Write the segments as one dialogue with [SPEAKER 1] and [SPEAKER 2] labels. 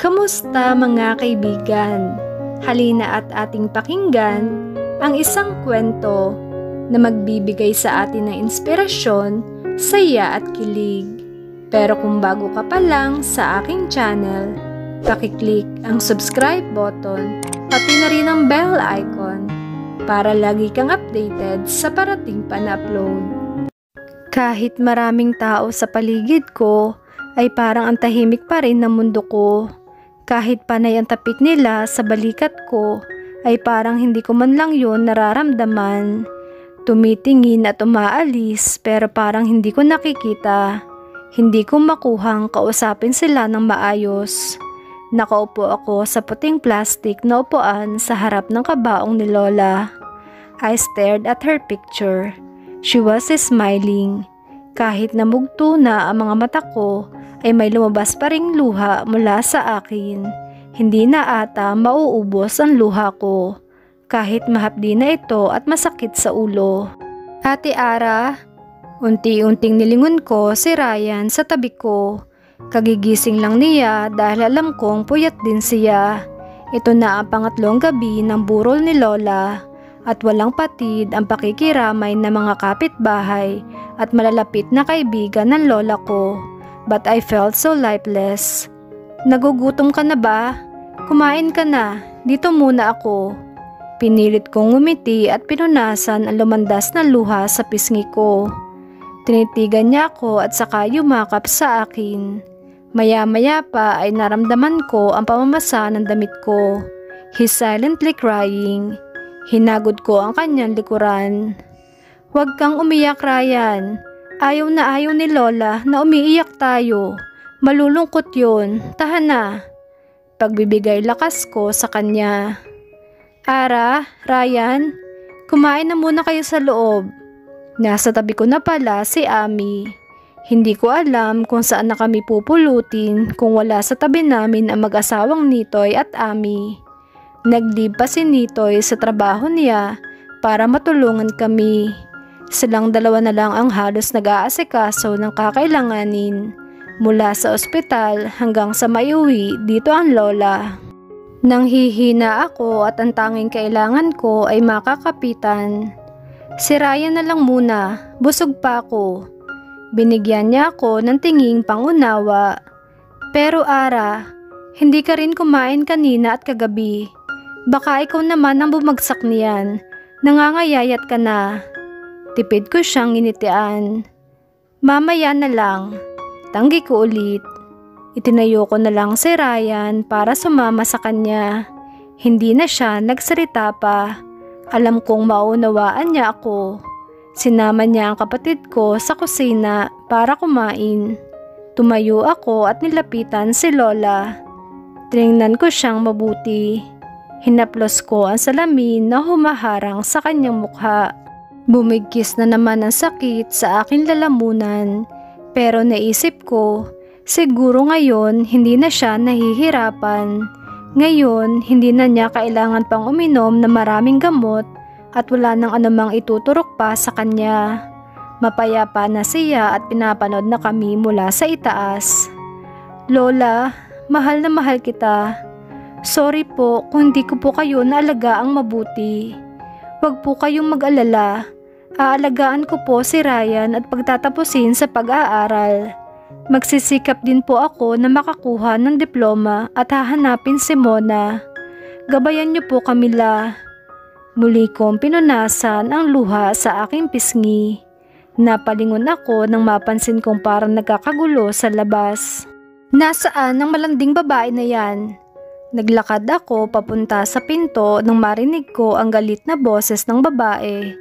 [SPEAKER 1] Kamusta mga kaibigan? Halina at ating pakinggan ang isang kwento na magbibigay sa atin ng inspirasyon, saya at kilig. Pero kung bago ka pa lang sa aking channel, pakiclick ang subscribe button pati na rin ang bell icon para lagi kang updated sa parating pa na upload. Kahit maraming tao sa paligid ko, ay parang ang tahimik pa rin ng mundo ko. Kahit panay ang tapik nila sa balikat ko, ay parang hindi ko man lang yun nararamdaman. Tumitingin at umaalis pero parang hindi ko nakikita. Hindi ko makuhang kausapin sila ng maayos. Nakaupo ako sa puting plastic na upuan sa harap ng kabaong ni Lola. I stared at her picture. She was smiling. Kahit namugto na ang mga mata ko, ay may lumabas pa ring luha mula sa akin. Hindi na ata mauubos ang luha ko, kahit mahapdi na ito at masakit sa ulo. Ate Ara, unti-unting nilingon ko si Ryan sa tabi ko. Kagigising lang niya dahil alam kong puyat din siya. Ito na ang pangatlong gabi ng burol ni Lola at walang patid ang pakikiramay ng mga kapitbahay at malalapit na kaibigan ng lola ko. But I felt so lifeless. Nagugutom ka na ba? Kumain ka na. Dito muna ako. Pinilit kong ngumiti at pinunasan ang lumandas na luha sa pisngi ko. Tinitigan niya ako at saka yumakap sa akin. Maya-maya pa ay naramdaman ko ang pamamasa ng damit ko. He's silently crying. Hinagod ko ang kanyang likuran. Huwag kang umiyak, Ryan. Ayaw na ayaw ni Lola na umiiyak tayo. Malulungkot yun. Tahan na. Pagbibigay lakas ko sa kanya. Ara, Ryan, kumain na muna kayo sa loob. Nasa tabi ko na pala si Ami. Hindi ko alam kung saan na kami pupulutin kung wala sa tabi namin ang mag-asawang Nitoy at Ami. Nag-leave pa si Nitoy sa trabaho niya para matulungan kami. Silang dalawa na lang ang halos nag-aasikaso ng kakailanganin. Mula sa ospital hanggang sa maiuwi dito ang lola. Nang hihina ako at ang tanging kailangan ko ay makakapitan. Si Ryan na lang muna, busog pa ako. Binigyan niya ako ng tinging pangunawa. Pero Ara, hindi ka rin kumain kanina at kagabi. Baka ikaw naman ang bumagsak niyan. Nangangayayat ka na. Tipid ko siyang initian. Mamaya na lang. Tanggi ko ulit. Itinayo ko na lang si Ryan para sumama sa kanya. Hindi na siya nagsalita pa. Alam kong maunawaan niya ako. Sinama niya ang kapatid ko sa kusina para kumain. Tumayo ako at nilapitan si Lola. Tiningnan ko siyang mabuti. Hinaplos ko ang salamin na humaharang sa kanyang mukha. Bumigkis na naman ang sakit sa aking lalamunan. Pero naisip ko, siguro ngayon hindi na siya nahihirapan. Ngayon, hindi na niya kailangan pang uminom na maraming gamot at wala nang anumang ituturok pa sa kanya. Mapayapa na siya at pinapanood na kami mula sa itaas. Lola, mahal na mahal kita. Sorry po kung hindi ko po kayo naalagaang mabuti. Huwag po kayong mag-alala. Aalagaan ko po si Ryan at pagtatapusin sa pag-aaral. Magsisikap din po ako na makakuha ng diploma at hahanapin si Mona. Gabayan niyo po Camila. Muli kong pinunasan ang luha sa aking pisngi. Napalingon ako nang mapansin kong parang nagkakagulo sa labas. Nasaan ang malanding babae na yan? Naglakad ako papunta sa pinto nang marinig ko ang galit na boses ng babae.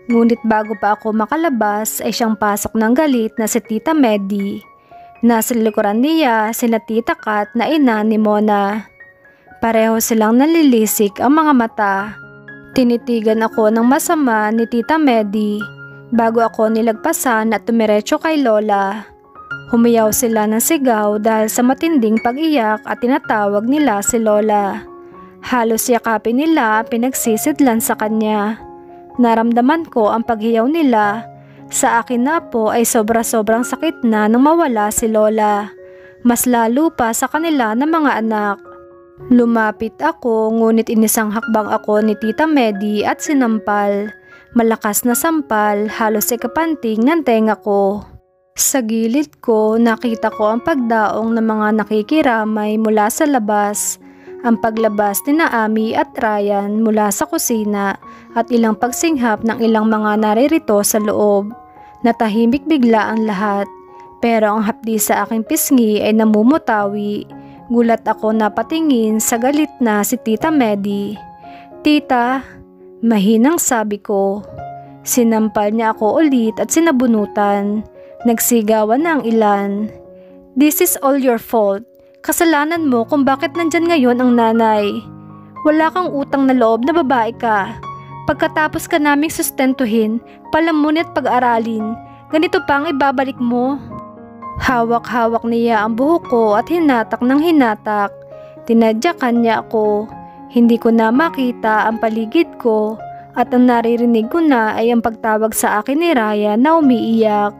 [SPEAKER 1] Ngunit bago pa ako makalabas ay siyang pasok ng galit na si Tita Medi. Nasa likuran niya sina Tita Kat na ina ni Mona. Pareho silang nalilisik ang mga mata. Tinitigan ako ng masama ni Tita Medi bago ako nilagpasan at tumiretso kay Lola. Humiyaw sila ng sigaw dahil sa matinding pag-iyak at tinatawag nila si Lola. Halos yakapin nila pinagsisidlan sa kanya. Naramdaman ko ang paghiyaw nila. Sa akin na po ay sobra-sobrang sakit na nang mawala si Lola. mas lalo pa sa kanila na mga anak. Lumapit ako ngunit inisang hakbang ako ni Tita Medi at sinampal. Malakas na sampal, halos ikapanting ng tenga ko. Sa gilid ko, nakita ko ang pagdaong ng mga nakikiramay mula sa labas. Ang paglabas ni Naami at Ryan mula sa kusina at ilang pagsinghap ng ilang mga naririto sa loob. Natahimik bigla ang lahat, pero ang hapdi sa aking pisngi ay namumutawi. Gulat ako na patingin sa galit na si Tita Medi. "Tita," mahinang sabi ko. Sinampal niya ako ulit at sinabunutan. Nagsigawan na ang ilan. "This is all your fault. Kasalanan mo kung bakit nandyan ngayon ang nanay. Wala kang utang na loob na babae ka. Pagkatapos ka naming sustentuhin, palamunin at pag-aralin, ganito pa ang ibabalik mo." Hawak-hawak niya ang buhok ko at hinatak ng hinatak. Tinadyakan niya ako. Hindi ko na makita ang paligid ko at ang naririnig ko na ay ang pagtawag sa akin ni Raya na umiiyak.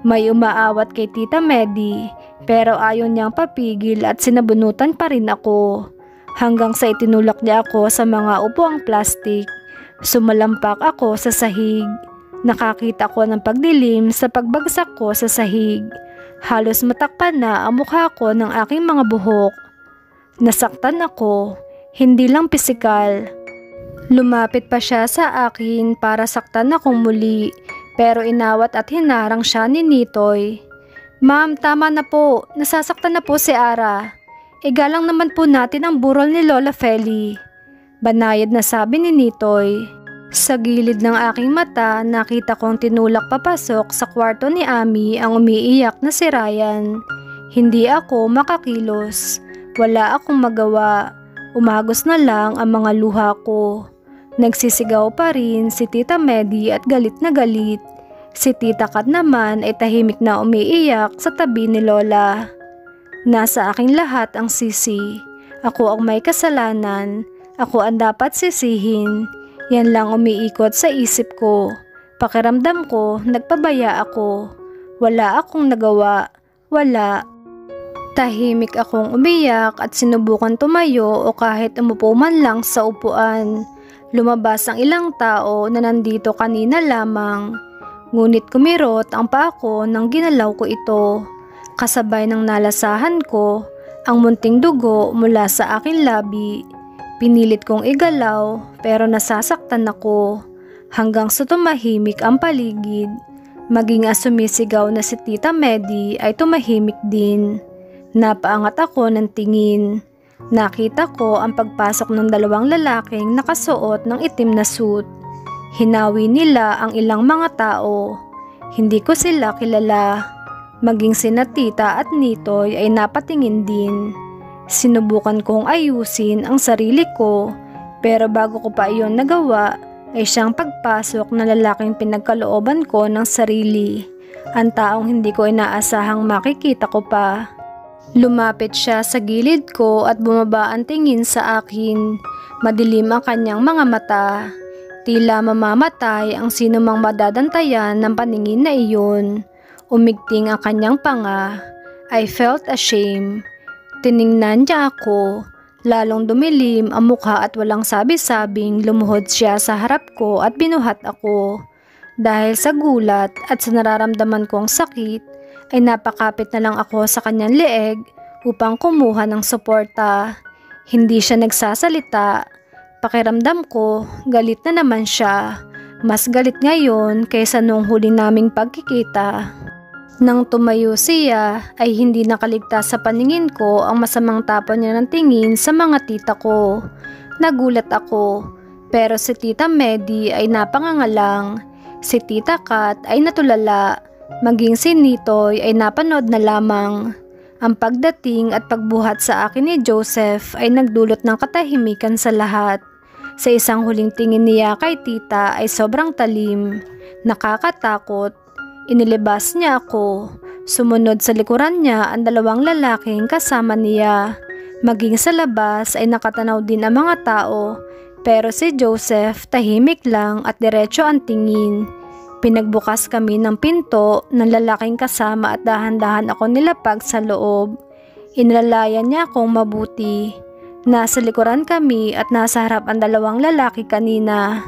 [SPEAKER 1] May umaawat kay Tita Medi pero ayaw niyang papigil at sinabunutan pa rin ako. Hanggang sa itinulak niya ako sa mga upuang plastik. Sumalampak ako sa sahig. Nakakita ko ng pagdilim sa pagbagsak ko sa sahig. Halos matakpan na ang mukha ko ng aking mga buhok. Nasaktan ako, hindi lang pisikal. Lumapit pa siya sa akin para saktan akong muli. Pero inawat at hinarang siya ni Nitoy. "Ma'am, tama na po. Nasasaktan na po si Ara. Igalang naman po natin ang burol ni Lola Feli." Banayad na sabi ni Nitoy. Sa gilid ng aking mata, nakita kong tinulak papasok sa kwarto ni Ami ang umiiyak na si Ryan. Hindi ako makakilos. Wala akong magawa. Umagos na lang ang mga luha ko. Nagsisigaw pa rin si Tita Medi at galit na galit. Si Tita Kat naman ay tahimik na umiiyak sa tabi ni Lola. Nasa aking lahat ang sisi. Ako ang may kasalanan. Ako ang dapat sisihin. Yan lang umiikot sa isip ko. Pakiramdam ko, nagpabaya ako. Wala akong nagawa. Wala. Tahimik akong umiyak at sinubukan tumayo o kahit umupo man lang sa upuan. Lumabas ang ilang tao na nandito kanina lamang. Ngunit kumirot ang paa ko nang ginalaw ko ito. Kasabay ng nalasahan ko ang munting dugo mula sa aking labi. Pinilit kong igalaw pero nasasaktan ako. Hanggang sa tumahimik ang paligid. Maging sumisigaw na si Tita Medi ay tumahimik din. Napaangat ako ng tingin. Nakita ko ang pagpasok ng dalawang lalaking nakasuot ng itim na suit. Hinawi nila ang ilang mga tao. Hindi ko sila kilala. Maging sina Tita at Nitoy ay napatingin din. Sinubukan kong ayusin ang sarili ko, pero bago ko pa iyon nagawa, ay siyang pagpasok ng lalaking pinagkalooban ko ng sarili. Ang taong hindi ko inaasahang makikita ko pa. Lumapit siya sa gilid ko at bumaba ang tingin sa akin. Madilim ang kanyang mga mata. Tila mamamatay ang sinumang madadantayan ng paningin na iyon. Umigting ang kanyang panga. I felt ashamed. Tiningnan niya ako. Lalong dumilim ang mukha at walang sabi-sabing lumuhod siya sa harap ko at binuhat ako. Dahil sa gulat at sa nararamdaman kong sakit, ay napakapit na lang ako sa kanyang leeg upang kumuha ng suporta. Hindi siya nagsasalita. Pakiramdam ko, galit na naman siya. Mas galit ngayon kaysa nung huli naming pagkikita. Nang tumayo siya, ay hindi nakaligtas sa paningin ko ang masamang tapon niya ng tingin sa mga tita ko. Nagulat ako, pero si Tita Medi ay napangangalang. Si Tita Kat ay natulala. Maging si Nitoy ay napanood na lamang. Ang pagdating at pagbuhat sa akin ni Joseph ay nagdulot ng katahimikan sa lahat. Sa isang huling tingin niya kay tita ay sobrang talim. Nakakatakot. Inilibas niya ako. Sumunod sa likuran niya ang dalawang lalaking kasama niya. Maging sa labas ay nakatanaw din ang mga tao. Pero si Joseph tahimik lang at diretso ang tingin. Pinagbukas kami ng pinto ng lalaking kasama at dahan-dahan ako nilapag sa loob. Inalalayan niya akong mabuti. Nasa likuran kami at nasa harap ang dalawang lalaki kanina.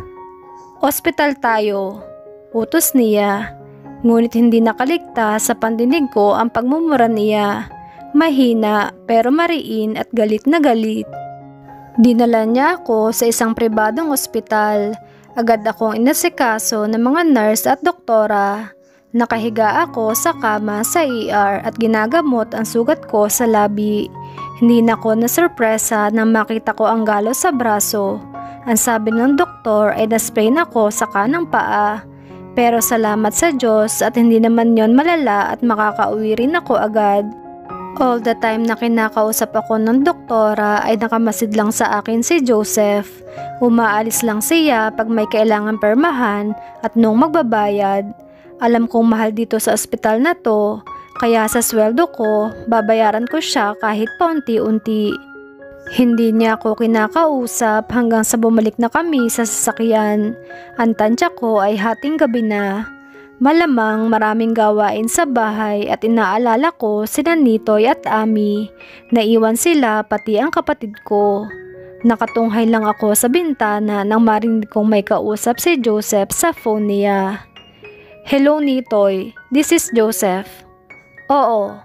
[SPEAKER 1] Ospital tayo, utos niya. Ngunit hindi nakaligtas sa pandinig ko ang pagmumura niya. Mahina pero mariin at galit na galit. Dinala niya ako sa isang pribadong ospital. Agad akong inasikaso ng mga nurse at doktora. Nakahiga ako sa kama sa ER at ginagamot ang sugat ko sa labi. Hindi na ako nasurpresa nang makita ko ang galos sa braso. Ang sabi ng doktor ay na-sprain ako sa kanang paa. Pero salamat sa Diyos at hindi naman yon malala at makakauwi rin ako agad. All the time na kinakausap ako ng doktora ay nakamasid lang sa akin si Joseph. Umaalis lang siya pag may kailangan permahan at nung magbabayad. Alam kong mahal dito sa ospital na to, kaya sa sweldo ko, babayaran ko siya kahit paunti-unti. Hindi niya ako kinakausap hanggang sa bumalik na kami sa sasakyan. Ang tansya ko ay hating gabi na. Malamang maraming gawain sa bahay at inaalala ko sina Nitoy at Ami. Naiwan sila pati ang kapatid ko. Nakatunghay lang ako sa bintana nang marinig kong may kausap si Joseph sa phone niya. Hello Nitoy, this is Joseph. Oo,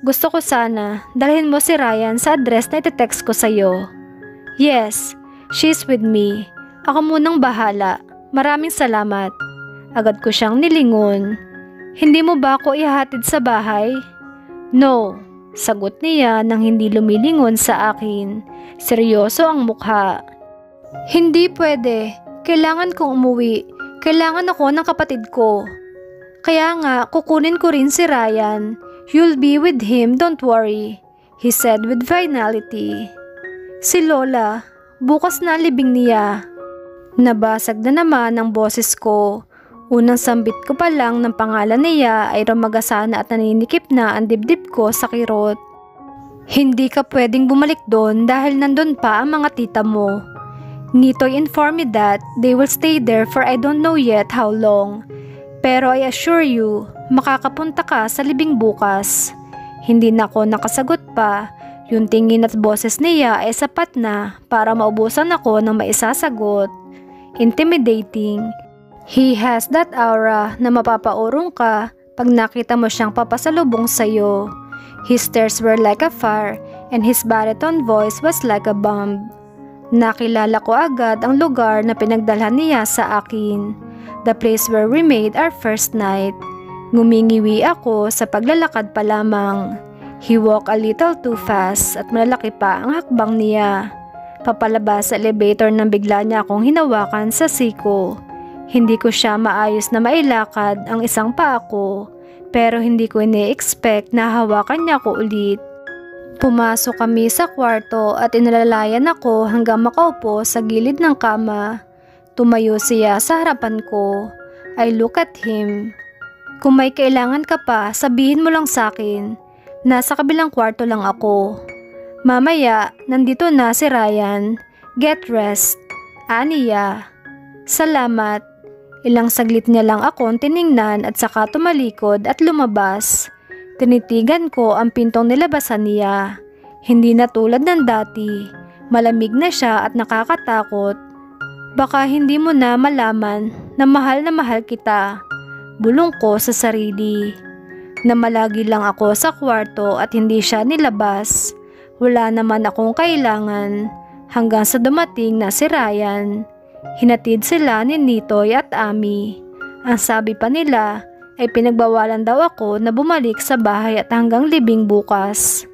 [SPEAKER 1] gusto ko sana dalhin mo si Ryan sa address na iti-text ko sa'yo. Yes, she's with me. Ako munang bahala. Maraming salamat. Agad ko siyang nilingon. Hindi mo ba ako ihahatid sa bahay? No, sagot niya nang hindi lumilingon sa akin. Seryoso ang mukha. Hindi pwede. Kailangan kong umuwi. Kailangan ako ng kapatid ko. Kaya nga, kukunin ko rin si Ryan. You'll be with him, don't worry, he said with finality. Si Lola, bukas na ang libing niya. Nabasag na naman ang boses ko. Unang sambit ko pa lang ng pangalan niya ay rumagasana at naninikip na ang dibdib ko sa kirot. Hindi ka pwedeng bumalik doon dahil nandun pa ang mga tita mo. Nitoy informed me that they will stay there for I don't know yet how long. Pero I assure you, makakapunta ka sa libing bukas. Hindi na ako nakasagot pa. Yung tingin at boses niya ay sapat na para maubusan ako ng maisasagot. Intimidating. He has that aura na mapapaurong ka pag nakita mo siyang papasalubong sa'yo. His stares were like a fire and his baritone voice was like a bomb. Nakilala ko agad ang lugar na pinagdalhan niya sa akin. The place where we made our first night. Ngumingiwi ako sa paglalakad pa lamang. He walked a little too fast at malalaki pa ang hakbang niya. Papalabas sa elevator nang bigla niya akong hinawakan sa siko. Hindi ko siya maayos na mailakad ang isang paa ko, pero hindi ko ini-expect na hawakan niya ako ulit. Pumasok kami sa kwarto at inalalayan ako hanggang makaupo sa gilid ng kama. Tumayo siya sa harapan ko. I look at him. Kung may kailangan ka pa, sabihin mo lang sa akin. Nasa kabilang kwarto lang ako. Mamaya, nandito na si Ryan. Get rest. Aniya. Salamat. Ilang saglit niya lang akong tiningnan at saka tumalikod at lumabas. Tinitigan ko ang pintong nilabasan niya. Hindi na tulad ng dati. Malamig na siya at nakakatakot. Baka hindi mo na malaman na mahal kita. Bulong ko sa sarili. Namalagi lang ako sa kwarto at hindi siya nilabas. Wala naman akong kailangan hanggang sa dumating na si Ryan. Hinatid sila ni Nitoy at Ami. Ang sabi pa nila ay pinagbawalan daw ako na bumalik sa bahay at hanggang libing bukas.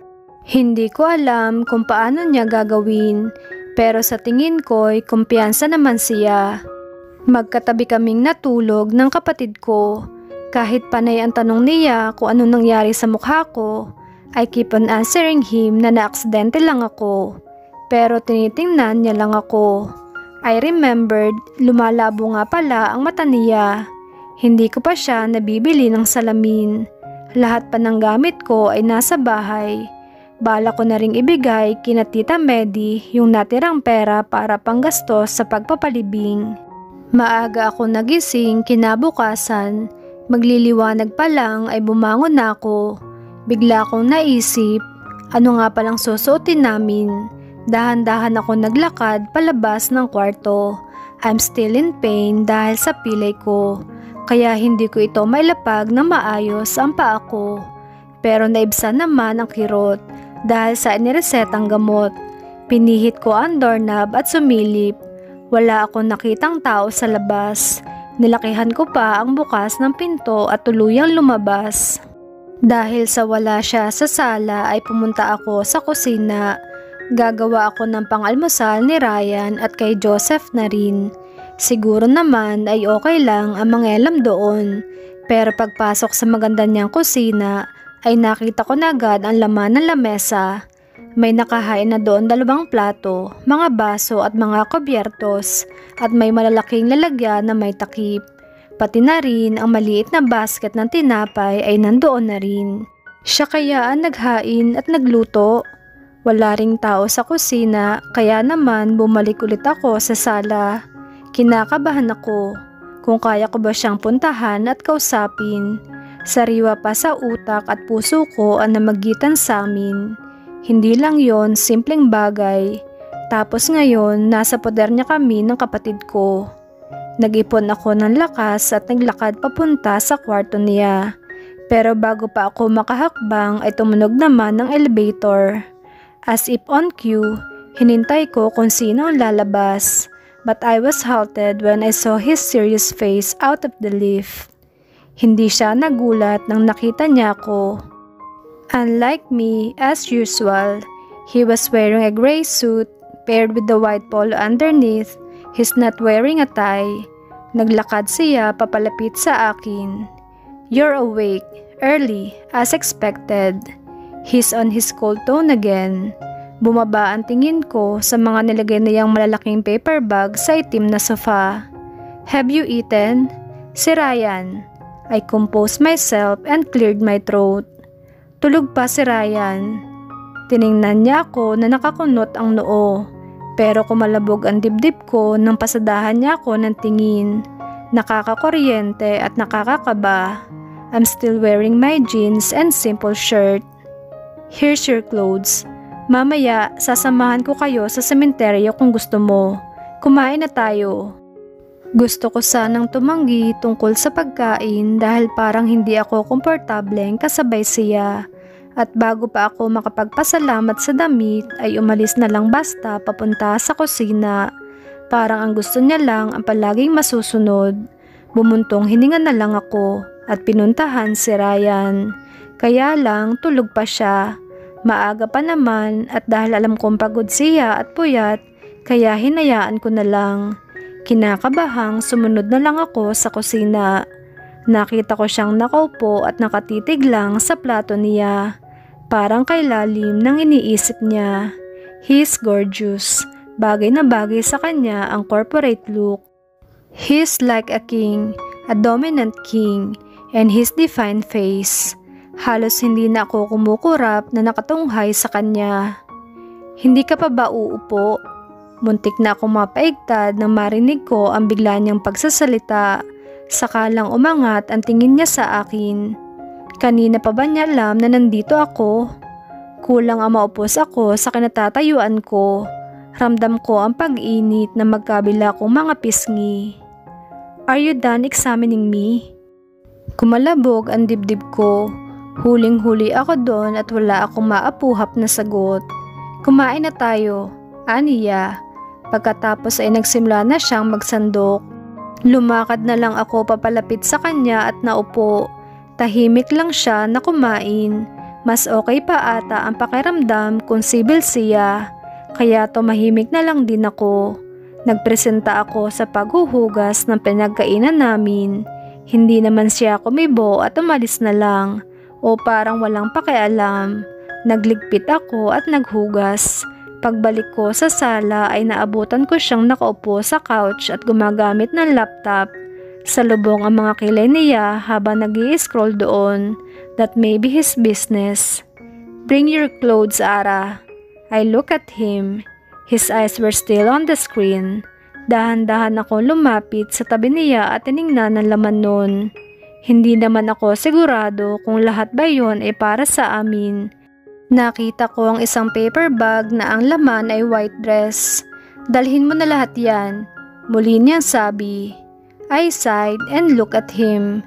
[SPEAKER 1] Hindi ko alam kung paano niya gagawin. Pero sa tingin ko'y kumpiyansa naman siya. Magkatabi kaming natulog ng kapatid ko. Kahit panay ang tanong niya kung ano nangyari sa mukha ko, I keep on answering him na na-aksidente lang ako. Pero tinitingnan niya lang ako. I remembered, lumalabo nga pala ang mata niya. Hindi ko pa siya nabibili ng salamin. Lahat pa ng gamit ko ay nasa bahay. Bala ko na ring ibigay kina Tita Medi yung natirang pera para panggastos sa pagpapalibing. Maaga ako nagising kinabukasan. Magliliwanag pa lang ay bumangon na ako. Bigla kong naisip, Ano nga palang susuotin namin? Dahan-dahan ako naglakad palabas ng kwarto. I'm still in pain dahil sa pilay ko. Kaya hindi ko ito mailapag na maayos ang paa ko. Pero naibsan naman ang kirot dahil sa iniresetang gamot. Pinihit ko ang doorknob at sumilip. Wala akong nakitang tao sa labas. Nilakihan ko pa ang bukas ng pinto at tuluyang lumabas. Dahil sa wala siya sa sala ay pumunta ako sa kusina. Gagawa ako ng pang-almusal ni Ryan at kay Joseph na rin. Siguro naman ay okay lang ang mangelam doon. Pero pagpasok sa maganda niyang kusina ay nakita ko na agad ang laman ng lamesa. May nakahain na doon 2 plato, mga baso at mga kubyertos at may malalaking lalagyan na may takip. Pati na rin ang maliit na basket ng tinapay ay nandoon na rin. Siya kaya ang naghain at nagluto. Wala ring tao sa kusina kaya naman bumalik ulit ako sa sala. Kinakabahan ako kung kaya ko ba siyang puntahan at kausapin. Sariwa pa sa utak at puso ko ang namagitan sa amin. Hindi lang yon simpleng bagay. Tapos ngayon, nasa poder niya kami ng kapatid ko. Nag-ipon ako ng lakas at naglakad papunta sa kwarto niya. Pero bago pa ako makahakbang ay tumunog naman ng elevator. As if on cue, hinintay ko kung sino ang lalabas. But I was halted when I saw his serious face out of the lift. Hindi siya nagulat nang nakita niya ako. Unlike me, as usual, he was wearing a gray suit paired with the white polo underneath. He's not wearing a tie. Naglakad siya papalapit sa akin. You're awake, early, as expected. He's on his cold tone again. Bumaba ang tingin ko sa mga nilagay niyang malalaking paper bag sa itim na sofa. Have you eaten? Si Ryan. I composed myself and cleared my throat. Tulog pa si Ryan. Tiningnan niya ako na nakakunot ang noo. Pero kumalabog ang dibdib ko nang pasadahan niya ako ng tingin. Nakakakuryente at nakakakaba. I'm still wearing my jeans and simple shirt. Here's your clothes. Mamaya, sasamahan ko kayo sa sementeryo kung gusto mo. Kumain na tayo. Gusto ko sanang tumanggi tungkol sa pagkain dahil parang hindi ako komportableng kasabay siya. At bago pa ako makapagpasalamat sa damit ay umalis na lang basta papunta sa kusina. Parang ang gusto niya lang ang palaging masusunod. Bumuntong hininga na lang ako at pinuntahan si Ryan. Kaya lang tulog pa siya. Maaga pa naman at dahil alam kong pagod siya at puyat, kaya hinayaan ko na lang. Kinakabahang sumunod na lang ako sa kusina. Nakita ko siyang nakaupo at nakatitig lang sa plato niya. Parang kay lalim ng iniisip niya. He's gorgeous. Bagay na bagay sa kanya ang corporate look. He's like a king, a dominant king, and his defined face. Halos hindi na ako kumukurap na nakatunghay sa kanya. Hindi ka pa ba uupo? Muntik na akong mapaigtad nang marinig ko ang bigla niyang pagsasalita. Saka lang umangat ang tingin niya sa akin. Kanina pa ba niya alam na nandito ako? Kulang ang maupos ako sa kinatatayuan ko. Ramdam ko ang pag-init na magkabila kong mga pisngi. Are you done examining me? Kumalabog ang dibdib ko. Huling-huli ako doon at wala akong maapuhap na sagot. Kumain na tayo, aniya. Pagkatapos ay nagsimula na siyang magsandok. Lumakad na lang ako papalapit sa kanya at naupo. Tahimik lang siya na kumain. Mas okay pa ata ang pakiramdam kung sibil siya. Kaya tumahimik na lang din ako. Nagpresenta ako sa paghuhugas ng pinagkainan namin. Hindi naman siya kumibo at umalis na lang. O parang walang pakialam. Nagligpit ako at naghugas. Pagbalik ko sa sala ay naabutan ko siyang nakaupo sa couch at gumagamit ng laptop. Salubong ang mga kilay niya habang nag-i-scroll doon. That may be his business. Bring your clothes, Ara. I look at him. His eyes were still on the screen. Dahan-dahan ako lumapit sa tabi niya at tiningnan ang laman nun. Hindi naman ako sigurado kung lahat ba yun ay para sa amin. Nakita ko ang isang paper bag na ang laman ay white dress. Dalhin mo na lahat yan. Muli niyang sabi. I sighed and looked at him.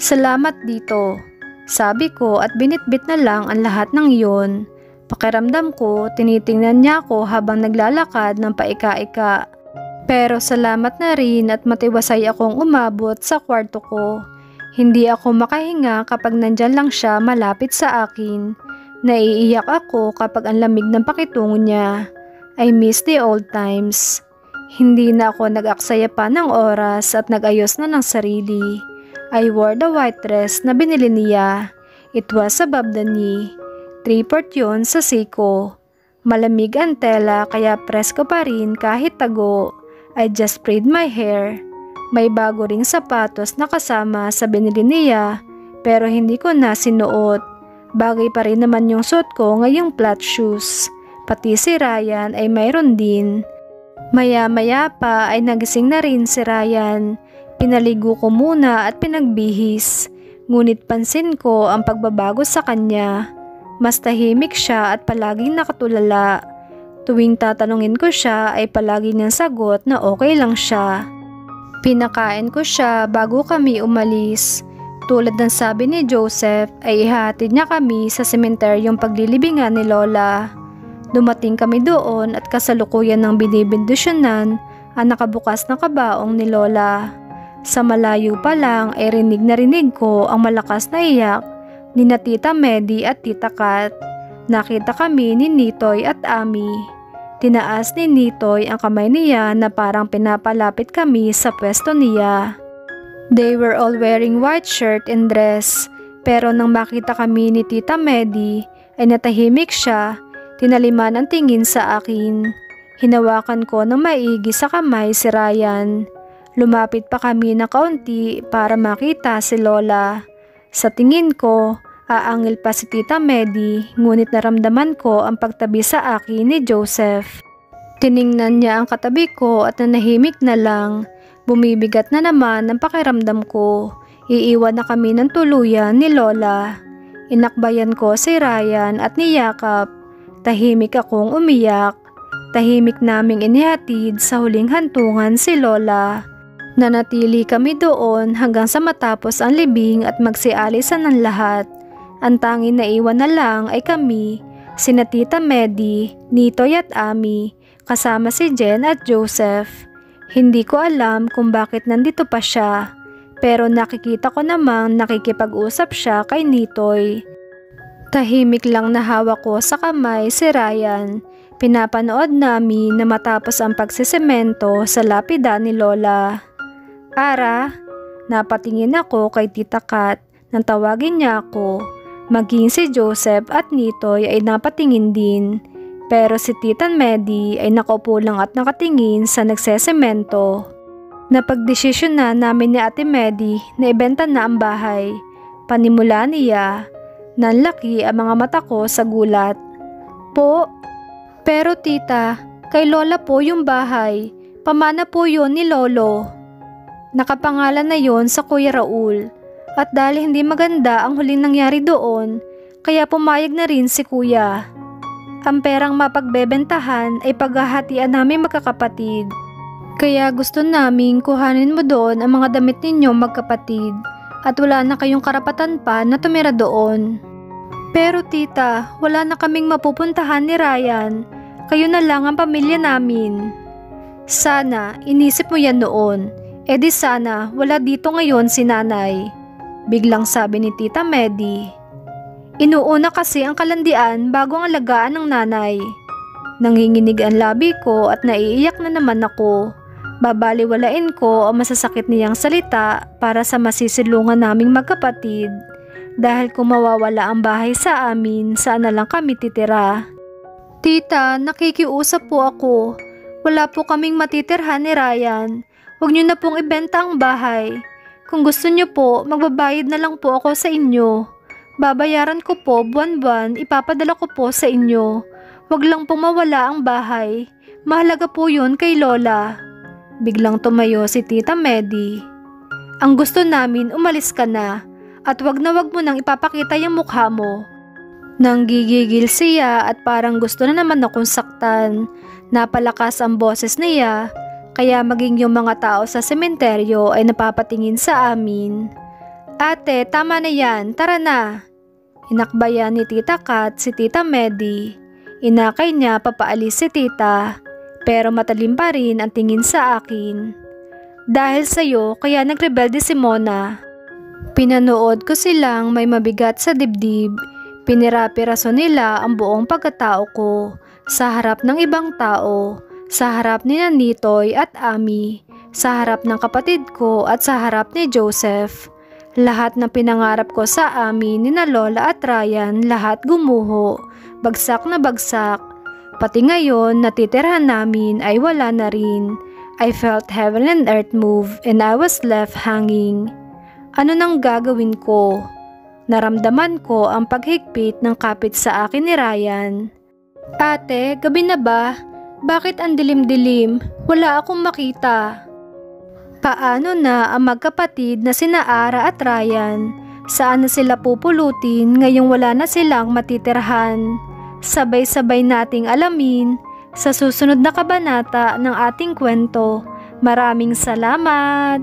[SPEAKER 1] Salamat dito. Sabi ko at binitbit na lang ang lahat ng iyon. Pakiramdam ko, tinitingnan niya ako habang naglalakad ng paika-ika. Pero salamat na rin at matiwasay akong umabot sa kwarto ko. Hindi ako makahinga kapag nandyan lang siya malapit sa akin. Naiiyak ako kapag ang lamig ng pakitungo niya. I miss the old times. Hindi na ako nag-aksaya pa ng oras at nag-ayos na ng sarili. I wore the white dress na binili niya. It was above the knee. 3/4 yun sa siko. Malamig ang tela kaya presko pa rin kahit tago. I just sprayed my hair. May bago ring sapatos na kasama sa binili niya pero hindi ko na sinuot. Bagay pa rin naman yung suot ko ngayong flat shoes. Pati si Ryan ay mayroon din. Maya-maya pa ay nagising na rin si Ryan. Pinaligo ko muna at pinagbihis. Ngunit pansin ko ang pagbabago sa kanya. Mas tahimik siya at palaging nakatulala. Tuwing tatanungin ko siya ay palagi niyang sagot na okay lang siya. Pinakain ko siya bago kami umalis. Tulad ng sabi ni Joseph ay ihahatid niya kami sa sementeryong paglilibingan ni Lola. Dumating kami doon at kasalukuyan ng binibindusyonan ang nakabukas na kabaong ni Lola. Sa malayo pa lang ay rinig ko ang malakas na iyak ni na Tita Medi at Tita Kat. Nakita kami ni Nitoy at Ami. Tinaas ni Nitoy ang kamay niya na parang pinapalapit kami sa pwesto niya. They were all wearing white shirt and dress, pero nang makita kami ni Tita Medi ay natahimik siya, tinaliman ang tingin sa akin. Hinawakan ko ng maigi sa kamay si Ryan. Lumapit pa kami na kaunti para makita si Lola. Sa tingin ko, aangil pa si Tita Medi, ngunit naramdaman ko ang pagtabi sa akin ni Joseph. Tiningnan niya ang katabi ko at nanahimik na lang. Bumibigat na naman ang pakiramdam ko. Iiwan na kami ng tuluyan ni Lola. Inakbayan ko si Ryan at niyakap. Tahimik akong umiyak. Tahimik naming inihatid sa huling hantungan si Lola. Nanatili kami doon hanggang sa matapos ang libing at magsialisan ng lahat. Ang tanging naiwan na lang ay kami, sina Tita Medi, Nitoy at Ami, kasama si Jen at Joseph. Hindi ko alam kung bakit nandito pa siya, pero nakikita ko namang nakikipag-usap siya kay Nitoy. Tahimik lang na hawak ko sa kamay si Ryan. Pinapanood namin na matapos ang pagsisemento sa lapida ni Lola. Ara, napatingin ako kay Tita Kat nang tawagin niya ako. Maging si Joseph at Nitoy ay napatingin din. Pero si Tita Medi ay nakaupo lang at nakatingin sa nagsesemento. Napagdesisyon na namin ni Ate Medi na ibenta na ang bahay. Panimula niya, nanlaki ang mga mata ko sa gulat. Po, pero tita, kay Lola po yung bahay. Pamana po yun ni Lolo. Nakapangalan na yon sa Kuya Raul. At dahil hindi maganda ang huling nangyari doon, kaya pumayag na rin si Kuya. Ang perang mapagbebentahan ay paghahatian namin magkakapatid. Kaya gusto naming kuhanin mo doon ang mga damit ninyo magkapatid at wala na kayong karapatan pa na tumira doon. Pero tita, wala na kaming mapupuntahan ni Ryan. Kayo na lang ang pamilya namin. Sana, inisip mo yan noon. E di sana, wala dito ngayon si nanay. Biglang sabi ni Tita Medi. Inuuna kasi ang kalandian bago ang alagaan ng nanay. Nanginginig ang labi ko at naiiyak na naman ako. Babaliwalain ko ang masasakit niyang salita para sa masisilungan naming magkapatid. Dahil kung mawawala ang bahay sa amin, saan na lang kami titira? Tita, nakikiusap po ako. Wala po kaming matitirhan ni Ryan. Huwag niyo na pong ibenta ang bahay. Kung gusto niyo po, magbabayad na lang po ako sa inyo. Babayaran ko po buwan-buwan, ipapadala ko po sa inyo. Huwag lang pong mawala ang bahay. Mahalaga po yun kay Lola. Biglang tumayo si Tita Medi. Ang gusto namin, umalis ka na. At wag mo nang ipapakita yung mukha mo. Nanggigigil siya at parang gusto na naman akong saktan. Napalakas ang boses niya, kaya maging yung mga tao sa sementeryo ay napapatingin sa amin. Ate, tama na yan, tara na. Inakbayan ni Tita Kat si Tita Medi. Inakay niya papaalis si Tita, pero matalim pa rin ang tingin sa akin. Dahil sa'yo, kaya nagrebelde si Mona. Pinanood ko silang may mabigat sa dibdib. Pinirapiraso nila ang buong pagkatao ko sa harap ng ibang tao, sa harap ni Nitoy at Ami, sa harap ng kapatid ko at sa harap ni Joseph. Lahat ng pinangarap ko sa amin ni na Lola at Ryan, lahat gumuho, bagsak na bagsak. Pati ngayon natitirhan namin ay wala na rin. I felt heaven and earth move and I was left hanging. Ano nang gagawin ko? Naramdaman ko ang paghigpit ng kapit sa akin ni Ryan. Ate, gabi na ba? Bakit ang dilim-dilim? Wala akong makita. Paano na ang magkapatid na sina Ara at Ryan? Saan na sila pupulutin ngayong wala na silang matitirhan? Sabay-sabay nating alamin sa susunod na kabanata ng ating kwento. Maraming salamat!